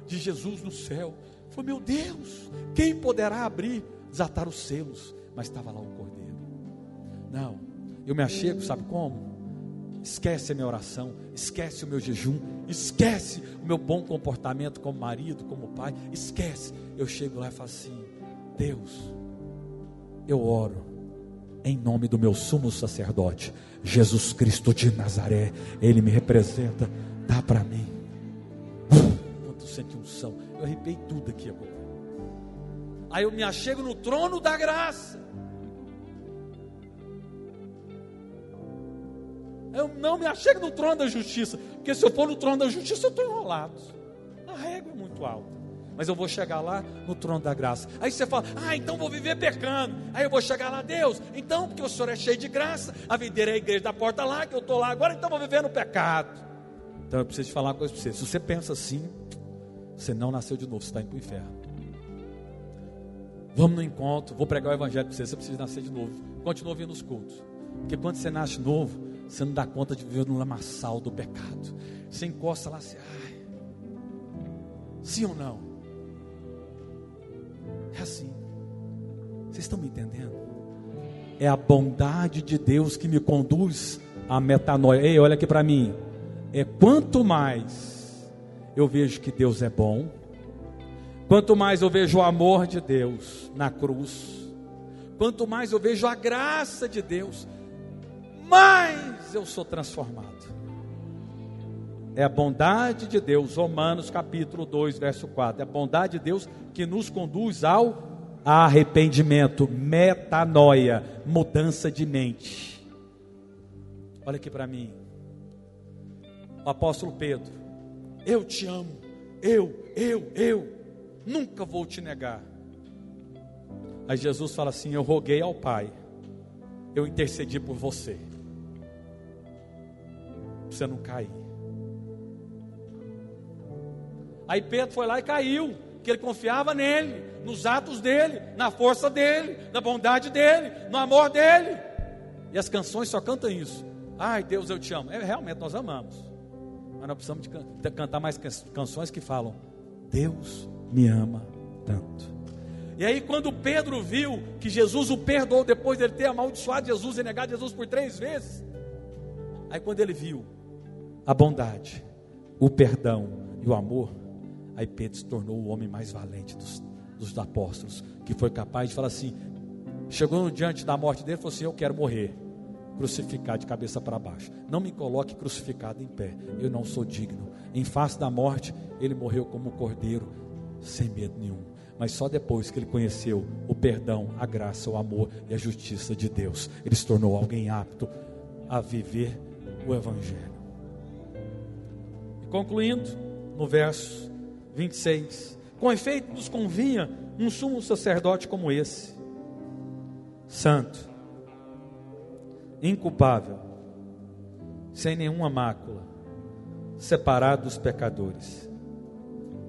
de Jesus no céu, falou, meu Deus, quem poderá abrir, desatar os selos? Mas estava lá o Cordeiro. Não, eu me achego, sabe como? Esquece a minha oração, esquece o meu jejum, esquece o meu bom comportamento como marido, como pai, esquece. Eu chego lá e falo assim, Deus, eu oro em nome do meu sumo sacerdote, Jesus Cristo de Nazaré, Ele me representa, dá para mim. Quanto sente unção, eu arrepiei tudo aqui agora. Aí eu me achego no trono da graça. Eu não me achego no trono da justiça, porque se eu for no trono da justiça eu estou enrolado. A régua é muito alta, mas eu vou chegar lá no trono da graça. Aí você fala, então vou viver pecando. Aí eu vou chegar lá, Deus, então porque o Senhor é cheio de graça, a Videira é a igreja da porta lá, que eu estou lá agora, então vou viver no pecado. Então eu preciso te falar uma coisa para você. Se você pensa assim, você não nasceu de novo, você está indo para o inferno. Vamos no encontro, vou pregar o evangelho para você, você precisa nascer de novo. Continua vindo nos cultos, porque quando você nasce novo, você não dá conta de viver no lamaçal do pecado. Você encosta lá assim, sim ou não? É assim. Vocês estão me entendendo? É a bondade de Deus que me conduz à metanoia. Ei, olha aqui para mim. Quanto mais eu vejo que Deus é bom, Quanto mais eu vejo o amor de Deus na cruz, quanto mais eu vejo a graça de Deus, mais eu sou transformado. É a bondade de Deus, Romanos capítulo 2, verso 4. É a bondade de Deus que nos conduz ao arrependimento, metanoia, mudança de mente. Olha aqui para mim, o apóstolo Pedro: eu te amo, eu nunca vou te negar. Aí Jesus fala assim: eu roguei ao Pai, eu intercedi por você, para você não cair. Aí Pedro foi lá e caiu, porque ele confiava nele, nos atos dele, na força dele, na bondade dele, no amor dele. E as canções só cantam isso: ai Deus, eu te amo. Realmente nós amamos, mas nós precisamos de cantar mais canções que falam: Deus me ama tanto. E aí quando Pedro viu que Jesus o perdoou, depois dele ter amaldiçoado Jesus e negado Jesus por 3 vezes, aí quando ele viu a bondade, o perdão e o amor, aí Pedro se tornou o homem mais valente dos apóstolos, que foi capaz de falar assim, chegou diante da morte dele e falou assim: eu quero morrer crucificado de cabeça para baixo, não me coloque crucificado em pé, eu não sou digno. Em face da morte, ele morreu como um cordeiro, sem medo nenhum. Mas só depois que ele conheceu o perdão, a graça, o amor e a justiça de Deus, ele se tornou alguém apto a viver o Evangelho. E concluindo, no verso 26, com efeito nos convinha um sumo sacerdote como esse, santo, inculpável, sem nenhuma mácula, separado dos pecadores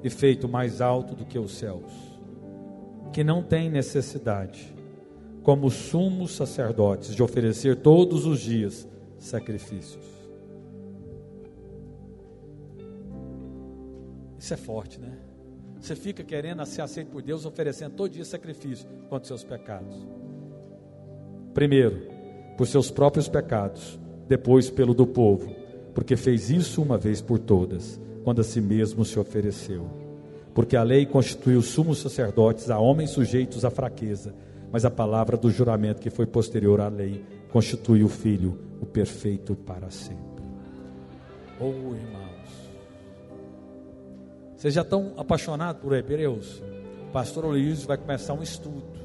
e feito mais alto do que os céus, que não tem necessidade, como sumos sacerdotes, de oferecer todos os dias sacrifícios. Isso é forte, né? Você fica querendo ser aceito por Deus, oferecendo todo dia sacrifício contra os seus pecados. Primeiro, por seus próprios pecados, depois pelo do povo, porque fez isso uma vez por todas, quando a si mesmo se ofereceu. Porque a lei constituiu sumos sacerdotes a homens sujeitos à fraqueza, mas a palavra do juramento que foi posterior à lei constitui o Filho, o perfeito para sempre. Oh, irmãos, vocês já estão apaixonados por Hebreus? O pastor Luiz vai começar um estudo.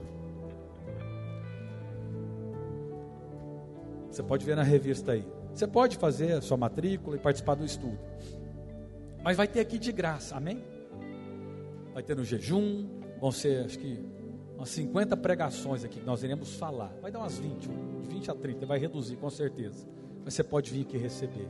Você pode ver na revista aí. Você pode fazer a sua matrícula e participar do estudo, mas vai ter aqui de graça, amém? Vai ter no jejum, vão ser acho que umas 50 pregações aqui que nós iremos falar. Vai dar umas 20 a 30, vai reduzir com certeza. Mas você pode vir aqui receber.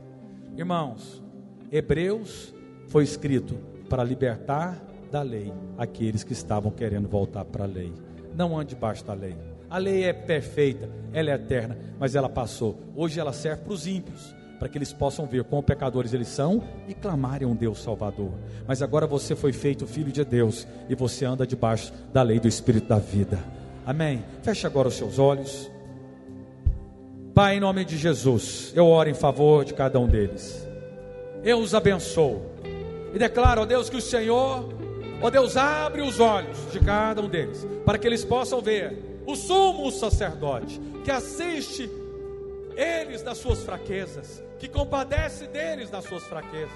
Irmãos, Hebreus foi escrito para libertar da lei aqueles que estavam querendo voltar para a lei. Não ande debaixo da lei. A lei é perfeita, ela é eterna, mas ela passou. Hoje ela serve para os ímpios, para que eles possam ver quão pecadores eles são e clamarem a um Deus Salvador. Mas agora você foi feito filho de Deus e você anda debaixo da lei do Espírito da vida. Amém? Feche agora os seus olhos. Pai, em nome de Jesus, eu oro em favor de cada um deles. Eu os abençoo e declaro, ó Deus, que o Senhor, ó Deus, abre os olhos de cada um deles, para que eles possam ver o sumo sacerdote, que assiste eles nas suas fraquezas, que compadece deles nas suas fraquezas,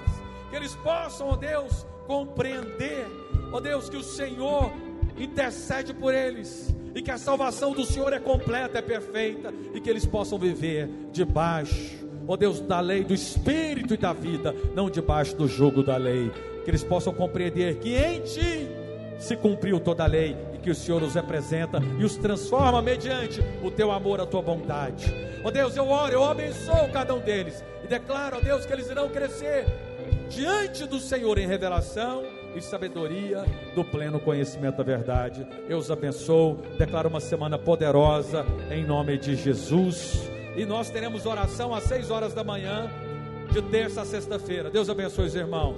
que eles possam, ó Deus, compreender, ó Deus, que o Senhor intercede por eles, e que a salvação do Senhor é completa, é perfeita, e que eles possam viver debaixo, ó Deus, da lei do Espírito e da vida, não debaixo do jugo da lei, que eles possam compreender que em Ti se cumpriu toda a lei, e que o Senhor os representa e os transforma mediante o Teu amor, a Tua bondade. Ó Deus, eu oro, eu abençoo cada um deles e declaro, ó Deus, que eles irão crescer diante do Senhor em revelação e sabedoria do pleno conhecimento da verdade. Eu os abençoo, declaro uma semana poderosa em nome de Jesus, e nós teremos oração às 6 horas da manhã de terça a sexta-feira. Deus abençoe os irmãos.